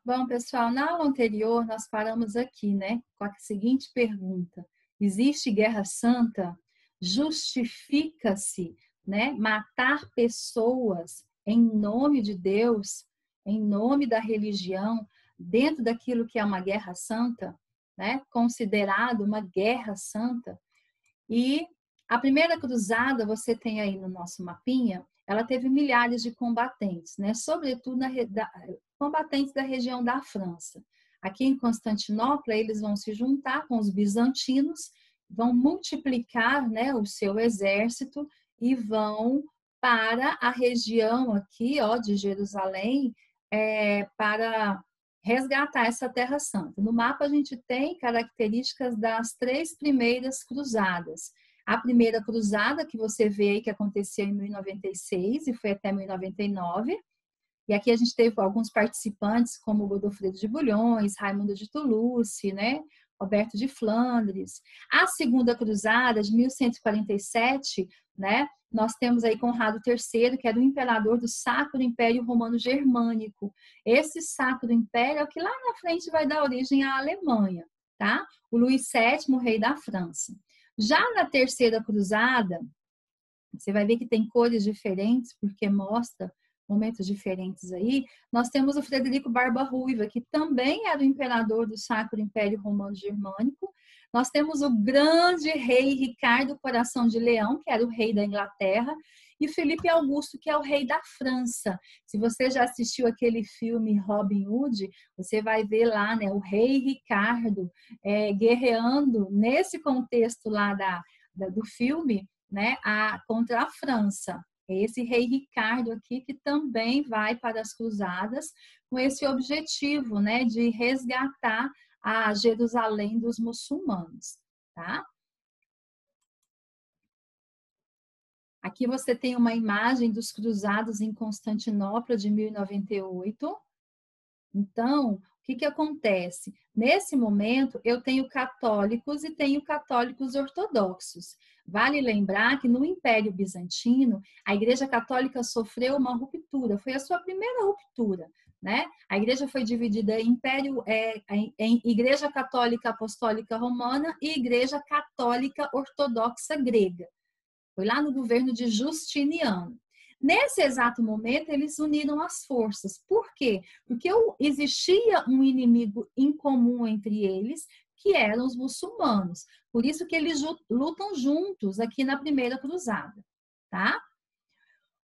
Bom, pessoal, na aula anterior nós paramos aqui, né, com a seguinte pergunta: existe guerra santa? Justifica-se, né, matar pessoas em nome de Deus, em nome da religião, dentro daquilo que é uma guerra santa, né, considerado uma guerra santa? E a primeira cruzada, você tem aí no nosso mapinha, ela teve milhares de combatentes, né? Sobretudo combatentes da região da França. Aqui em Constantinopla, eles vão se juntar com os bizantinos, vão multiplicar, né, o seu exército e vão para a região aqui, ó, de Jerusalém, para resgatar essa Terra Santa. No mapa a gente tem características das 3 primeiras cruzadas. A primeira cruzada que você vê aí que aconteceu em 1096 e foi até 1099. E aqui a gente teve alguns participantes como Godofredo de Bulhões, Raimundo de Toulouse, né? Roberto de Flandres. A segunda cruzada de 1147, né? Nós temos aí Conrado III, que era o imperador do Sacro Império Romano Germânico. Esse Sacro Império é o que lá na frente vai dar origem à Alemanha, tá? O Luís VII, rei da França. Já na terceira cruzada, você vai ver que tem cores diferentes, porque mostra momentos diferentes aí. Nós temos o Frederico Barba Ruiva, que também era o imperador do Sacro Império Romano Germânico. Nós temos o grande rei Ricardo Coração de Leão, que era o rei da Inglaterra, e Felipe Augusto, que é o rei da França. Se você já assistiu aquele filme Robin Hood, você vai ver lá, né, o rei Ricardo guerreando nesse contexto lá do filme, né, contra a França. Esse rei Ricardo aqui que também vai para as cruzadas com esse objetivo, né, de resgatar a Jerusalém dos muçulmanos, tá? Aqui você tem uma imagem dos cruzados em Constantinopla de 1098. Então, o que acontece? Nesse momento, eu tenho católicos e tenho católicos ortodoxos. Vale lembrar que no Império Bizantino, a Igreja Católica sofreu uma ruptura, foi a sua primeira ruptura, né? A Igreja foi dividida em Igreja Católica Apostólica Romana e Igreja Católica Ortodoxa Grega. Foi lá no governo de Justiniano. Nesse exato momento, eles uniram as forças. Por quê? Porque existia um inimigo em comum entre eles, que eram os muçulmanos. Por isso que eles lutam juntos aqui na primeira cruzada, tá?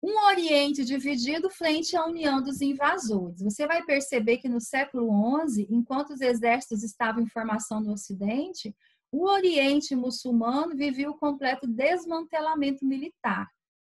Um Oriente dividido frente à união dos invasores. Você vai perceber que no século XI, enquanto os exércitos estavam em formação no Ocidente, o Oriente muçulmano vivia o completo desmantelamento militar,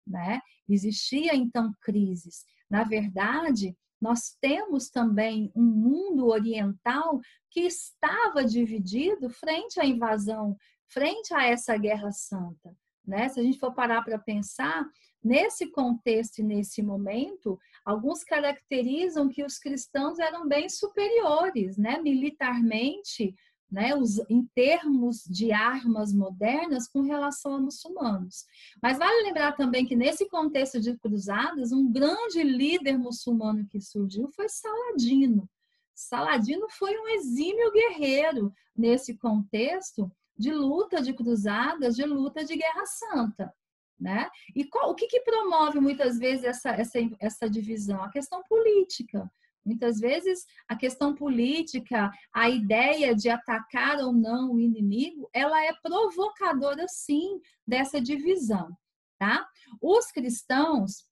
né? Existia então crises. Na verdade, nós temos também um mundo oriental que estava dividido frente à invasão, frente a essa guerra santa, né? Se a gente for parar para pensar, nesse contexto e nesse momento, alguns caracterizam que os cristãos eram bem superiores, né? Militarmente, né, em termos de armas modernas com relação a muçulmanos. Mas vale lembrar também que nesse contexto de cruzadas, um grande líder muçulmano que surgiu foi Saladino. Saladino foi um exímio guerreiro nesse contexto de luta de cruzadas, de luta de guerra santa, né? E o que promove muitas vezes essa divisão? A questão política. Muitas vezes a questão política, a ideia de atacar ou não o inimigo, ela é provocadora sim dessa divisão, tá? Os cristãos,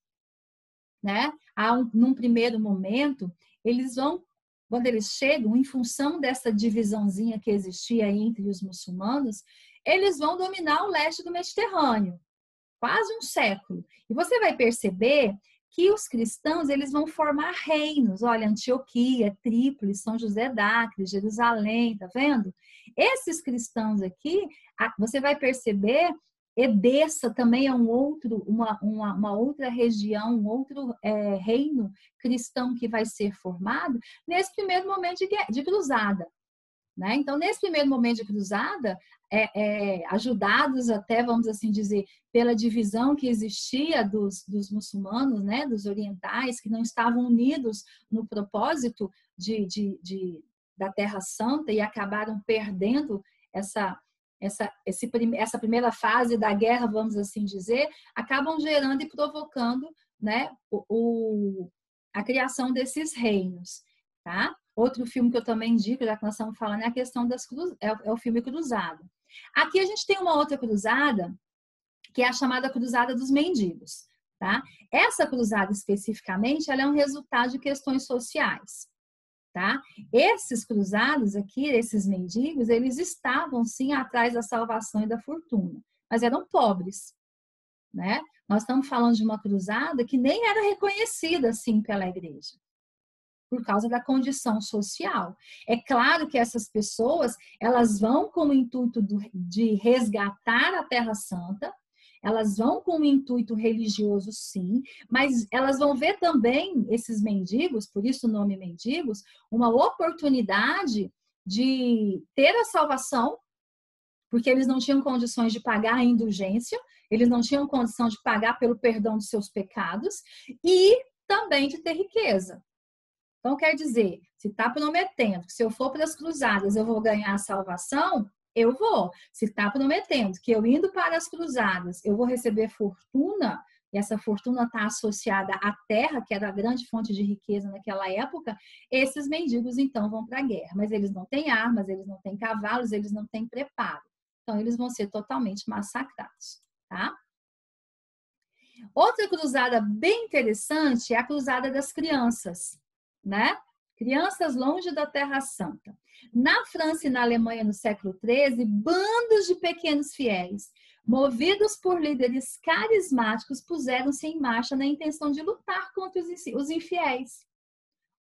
né, num primeiro momento, eles vão, quando eles chegam, em função dessa divisãozinha que existia entre os muçulmanos, eles vão dominar o leste do Mediterrâneo, quase um século. E você vai perceber que os cristãos eles vão formar reinos. Olha, Antioquia, Trípoli, São José d'Acre, Jerusalém, tá vendo? Esses cristãos aqui, você vai perceber, Edessa também é uma outra região, um outro reino cristão que vai ser formado nesse primeiro momento de cruzada, né? Então, nesse primeiro momento de cruzada, ajudados até, vamos assim dizer, pela divisão que existia dos muçulmanos, né, dos orientais, que não estavam unidos no propósito da Terra Santa e acabaram perdendo essa primeira fase da guerra, vamos assim dizer, acabam gerando e provocando, né, a criação desses reinos, tá? Outro filme que eu também indico, já que nós estamos falando, é a questão é o filme Cruzada. Aqui a gente tem uma outra cruzada, que é a chamada Cruzada dos Mendigos, tá? Essa cruzada especificamente, ela é um resultado de questões sociais, tá? Esses cruzados aqui, esses mendigos, eles estavam sim atrás da salvação e da fortuna, mas eram pobres, né? Nós estamos falando de uma cruzada que nem era reconhecida assim pela igreja, por causa da condição social. É claro que essas pessoas, elas vão com o intuito de resgatar a Terra Santa, elas vão com o intuito religioso, sim, mas elas vão ver também, esses mendigos, por isso o nome mendigos, uma oportunidade de ter a salvação, porque eles não tinham condições de pagar a indulgência, eles não tinham condição de pagar pelo perdão dos seus pecados, e também de ter riqueza. Então, quer dizer, se está prometendo que se eu for para as cruzadas eu vou ganhar a salvação, eu vou. Se está prometendo que eu indo para as cruzadas eu vou receber fortuna, e essa fortuna está associada à terra, que era a grande fonte de riqueza naquela época, esses mendigos então vão para a guerra. Mas eles não têm armas, eles não têm cavalos, eles não têm preparo. Então, eles vão ser totalmente massacrados, tá? Outra cruzada bem interessante é a cruzada das crianças, né? Crianças longe da Terra Santa. Na França e na Alemanha no século XIII, bandos de pequenos fiéis, movidos por líderes carismáticos, puseram-se em marcha na intenção de lutar contra os infiéis.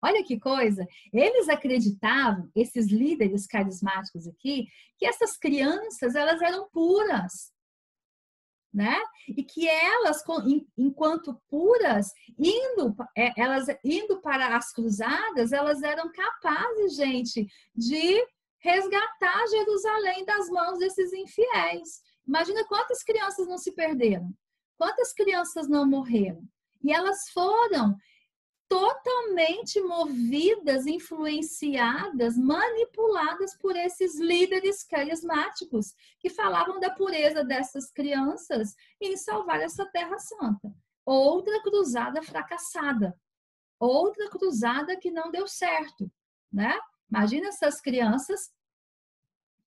Olha que coisa! Eles acreditavam, esses líderes carismáticos aqui, que essas crianças elas eram puras, né? E que elas, enquanto puras, elas indo para as cruzadas, elas eram capazes, gente, de resgatar Jerusalém das mãos desses infiéis. Imagina quantas crianças não se perderam, quantas crianças não morreram. E elas foram totalmente movidas, influenciadas, manipuladas por esses líderes carismáticos que falavam da pureza dessas crianças em salvar essa Terra Santa. Outra cruzada fracassada, outra cruzada que não deu certo, né? Imagina essas crianças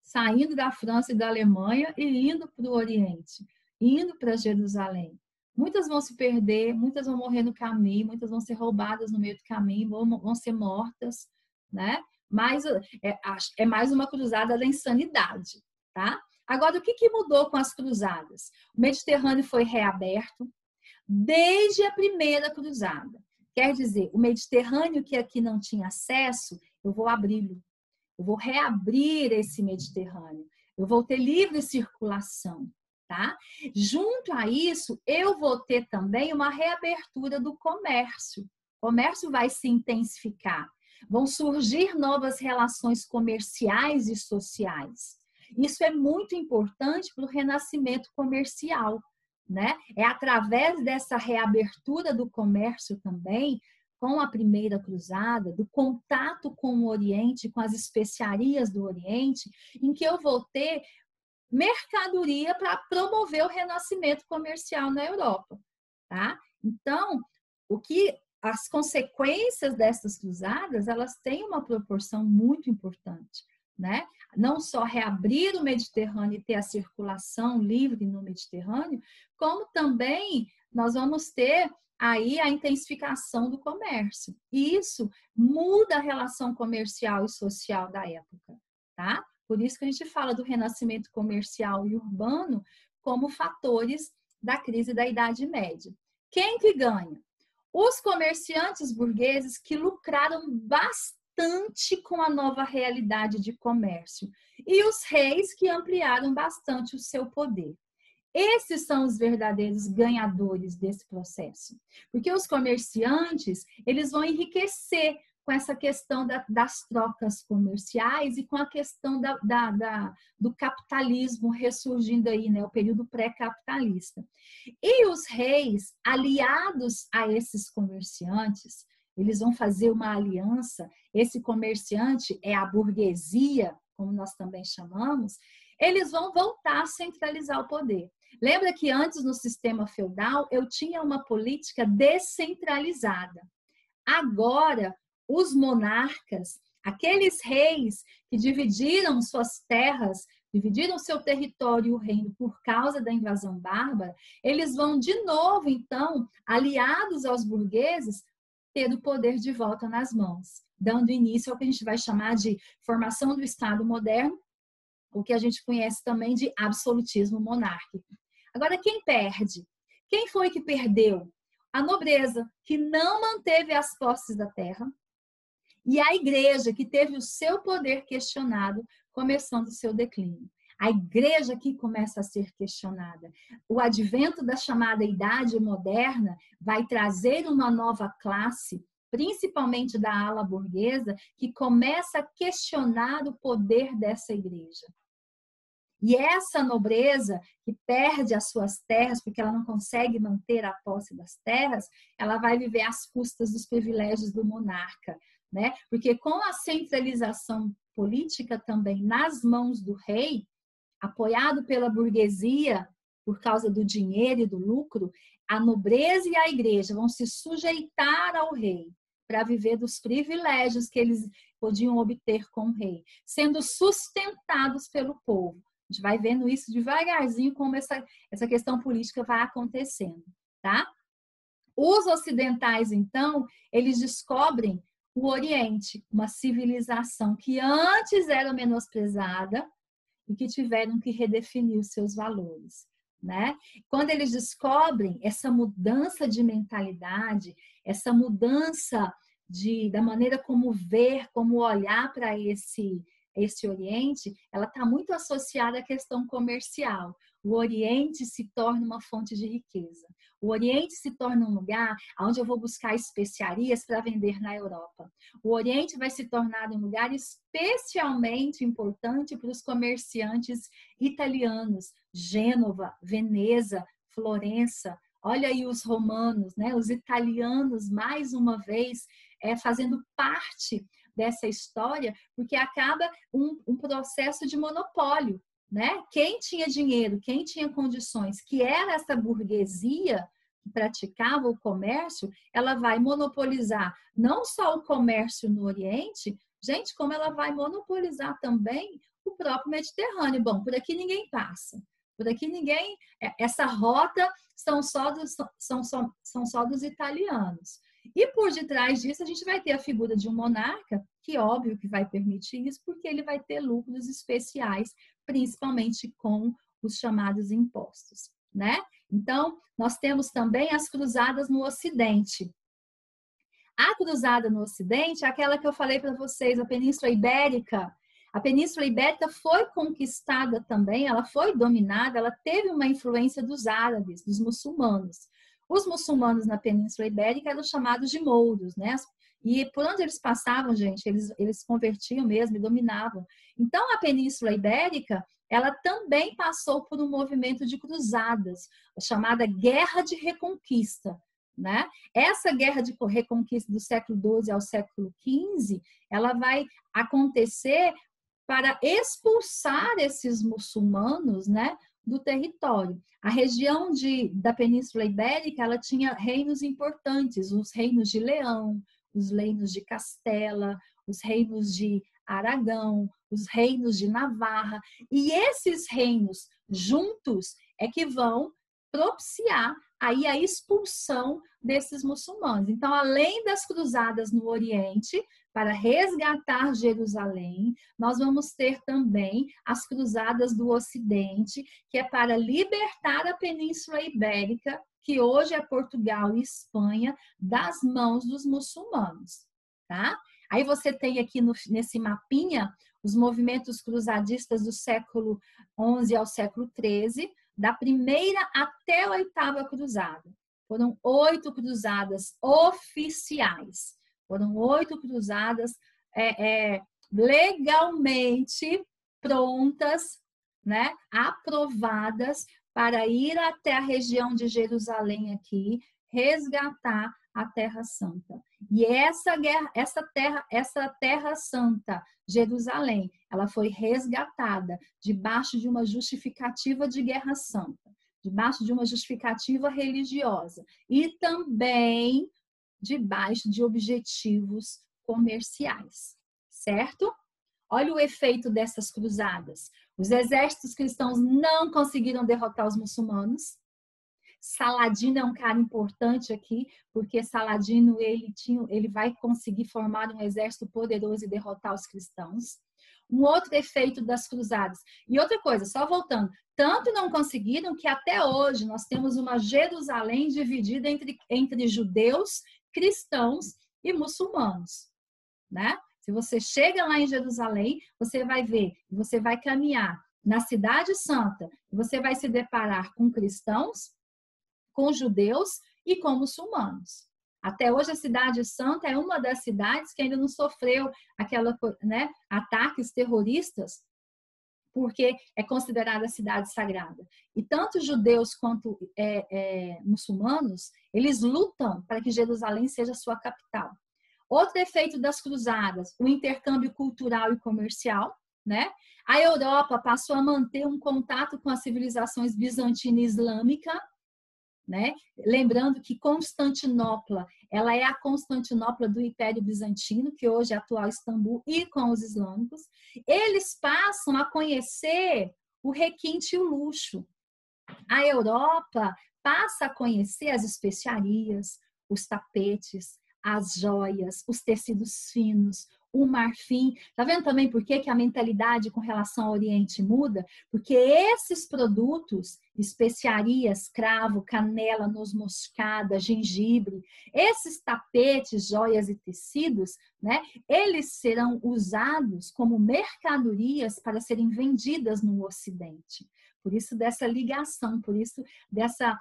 saindo da França e da Alemanha e indo para o Oriente, indo para Jerusalém. Muitas vão se perder, muitas vão morrer no caminho, muitas vão ser roubadas no meio do caminho, vão ser mortas, né? Mas é mais uma cruzada da insanidade, tá? Agora, o que mudou com as cruzadas? O Mediterrâneo foi reaberto desde a primeira cruzada. Quer dizer, o Mediterrâneo que aqui não tinha acesso, eu vou abri-lo. Eu vou reabrir esse Mediterrâneo. Eu vou ter livre circulação. Tá? Junto a isso, eu vou ter também uma reabertura do comércio. O comércio vai se intensificar. Vão surgir novas relações comerciais e sociais. Isso é muito importante para o renascimento comercial, né? É através dessa reabertura do comércio também, com a primeira cruzada, do contato com o Oriente, com as especiarias do Oriente, em que eu vou ter mercadoria para promover o renascimento comercial na Europa, tá? Então, as consequências dessas cruzadas, elas têm uma proporção muito importante, né? Não só reabrir o Mediterrâneo e ter a circulação livre no Mediterrâneo, como também nós vamos ter aí a intensificação do comércio. E isso muda a relação comercial e social da época, tá? Por isso que a gente fala do renascimento comercial e urbano como fatores da crise da Idade Média. Quem que ganha? Os comerciantes burgueses que lucraram bastante com a nova realidade de comércio e os reis que ampliaram bastante o seu poder. Esses são os verdadeiros ganhadores desse processo, porque os comerciantes, eles vão enriquecer com essa questão das trocas comerciais e com a questão do capitalismo ressurgindo aí, né, o período pré-capitalista. E os reis, aliados a esses comerciantes, eles vão fazer uma aliança, esse comerciante é a burguesia, como nós também chamamos, eles vão voltar a centralizar o poder. Lembra que antes, no sistema feudal, eu tinha uma política descentralizada. Agora, os monarcas, aqueles reis que dividiram suas terras, dividiram seu território e o reino por causa da invasão bárbara, eles vão de novo, então, aliados aos burgueses, ter o poder de volta nas mãos, dando início ao que a gente vai chamar de formação do Estado moderno, o que a gente conhece também de absolutismo monárquico. Agora, quem perde? Quem foi que perdeu? A nobreza, que não manteve as posses da terra, e a igreja, que teve o seu poder questionado, começando o seu declínio. A igreja que começa a ser questionada. O advento da chamada Idade Moderna vai trazer uma nova classe, principalmente da ala burguesa, que começa a questionar o poder dessa igreja. E essa nobreza que perde as suas terras, porque ela não consegue manter a posse das terras, ela vai viver às custas dos privilégios do monarca, né? Porque com a centralização política também nas mãos do rei, apoiado pela burguesia por causa do dinheiro e do lucro, a nobreza e a igreja vão se sujeitar ao rei para viver dos privilégios que eles podiam obter com o rei, sendo sustentados pelo povo. A gente vai vendo isso devagarzinho, como essa questão política vai acontecendo, tá? Os ocidentais, então, eles descobrem o Oriente, uma civilização que antes era menosprezada e que tiveram que redefinir os seus valores, né? Quando eles descobrem essa mudança de mentalidade, essa mudança da maneira como ver, como olhar para esse Oriente, ela está muito associada à questão comercial. O Oriente se torna uma fonte de riqueza. O Oriente se torna um lugar onde eu vou buscar especiarias para vender na Europa. O Oriente vai se tornar um lugar especialmente importante para os comerciantes italianos, Gênova, Veneza, Florença. Olha aí os romanos, né? Os italianos, mais uma vez, fazendo parte dessa história, porque acaba um processo de monopólio, né? Quem tinha dinheiro, quem tinha condições, que era essa burguesia que praticava o comércio, ela vai monopolizar não só o comércio no Oriente, gente, como ela vai monopolizar também o próprio Mediterrâneo. Bom, por aqui ninguém passa. Por aqui ninguém... Essa rota são só dos italianos. E por detrás disso, a gente vai ter a figura de um monarca, que óbvio que vai permitir isso, porque ele vai ter lucros especiais, principalmente com os chamados impostos, né? Então, nós temos também as cruzadas no Ocidente. A cruzada no Ocidente é aquela que eu falei para vocês, a Península Ibérica. A Península Ibérica foi conquistada também, ela foi dominada, ela teve uma influência dos árabes, dos muçulmanos. Os muçulmanos na Península Ibérica eram chamados de mouros, né? E por onde eles passavam, gente, eles convertiam mesmo e dominavam. Então, a Península Ibérica, ela também passou por um movimento de cruzadas, chamada Guerra de Reconquista, né? Essa Guerra de Reconquista do século XII ao século XV, ela vai acontecer para expulsar esses muçulmanos, né, do território. A região da Península Ibérica, ela tinha reinos importantes, os reinos de Leão, os reinos de Castela, os reinos de Aragão, os reinos de Navarra, e esses reinos juntos é que vão propiciar aí a expulsão desses muçulmanos. Então, além das cruzadas no Oriente, para resgatar Jerusalém, nós vamos ter também as cruzadas do Ocidente, que é para libertar a Península Ibérica, que hoje é Portugal e Espanha, das mãos dos muçulmanos, tá? Aí você tem aqui nesse mapinha os movimentos cruzadistas do século XI ao século XIII, da primeira até a 8ª cruzada. Foram 8 cruzadas oficiais. Foram 8 cruzadas legalmente prontas, né, aprovadas para ir até a região de Jerusalém aqui, resgatar a Terra Santa. E essa Terra Santa, Jerusalém, ela foi resgatada debaixo de uma justificativa de guerra santa, debaixo de uma justificativa religiosa e também debaixo de objetivos comerciais, certo? Olha o efeito dessas cruzadas. Os exércitos cristãos não conseguiram derrotar os muçulmanos. Saladino é um cara importante aqui, porque Saladino ele vai conseguir formar um exército poderoso e derrotar os cristãos. Um outro efeito das cruzadas. E outra coisa, só voltando, tanto não conseguiram que até hoje nós temos uma Jerusalém dividida entre judeus, cristãos e muçulmanos, né? Se você chega lá em Jerusalém, você vai ver, você vai caminhar na Cidade Santa, você vai se deparar com cristãos, com judeus e com muçulmanos. Até hoje a Cidade Santa é uma das cidades que ainda não sofreu ataques terroristas, porque é considerada cidade sagrada. E tanto judeus quanto muçulmanos, eles lutam para que Jerusalém seja sua capital. Outro efeito das cruzadas, o intercâmbio cultural e comercial, né? A Europa passou a manter um contato com as civilizações bizantina e islâmica, né? Lembrando que Constantinopla, ela é a Constantinopla do Império Bizantino, que hoje é a atual Istambul, e com os islâmicos. Eles passam a conhecer o requinte e o luxo. A Europa passa a conhecer as especiarias, os tapetes, as joias, os tecidos finos, o marfim. Tá vendo também por que a mentalidade com relação ao Oriente muda? Porque esses produtos, especiarias, cravo, canela, noz moscada, gengibre, esses tapetes, joias e tecidos, né, eles serão usados como mercadorias para serem vendidas no Ocidente. Por isso dessa ligação, por isso dessa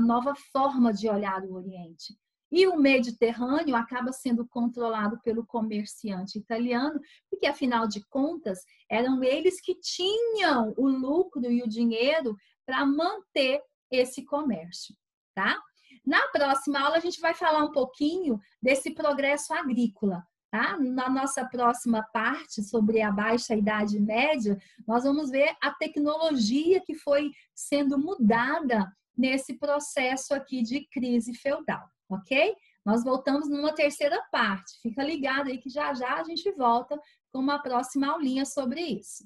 nova forma de olhar o Oriente. E o Mediterrâneo acaba sendo controlado pelo comerciante italiano, porque, afinal de contas, eram eles que tinham o lucro e o dinheiro para manter esse comércio, tá? Na próxima aula, a gente vai falar um pouquinho desse progresso agrícola, tá? Na nossa próxima parte, sobre a Baixa Idade Média, nós vamos ver a tecnologia que foi sendo mudada nesse processo aqui de crise feudal. Ok? Nós voltamos numa terceira parte. Fica ligado aí que já já a gente volta com uma próxima aulinha sobre isso.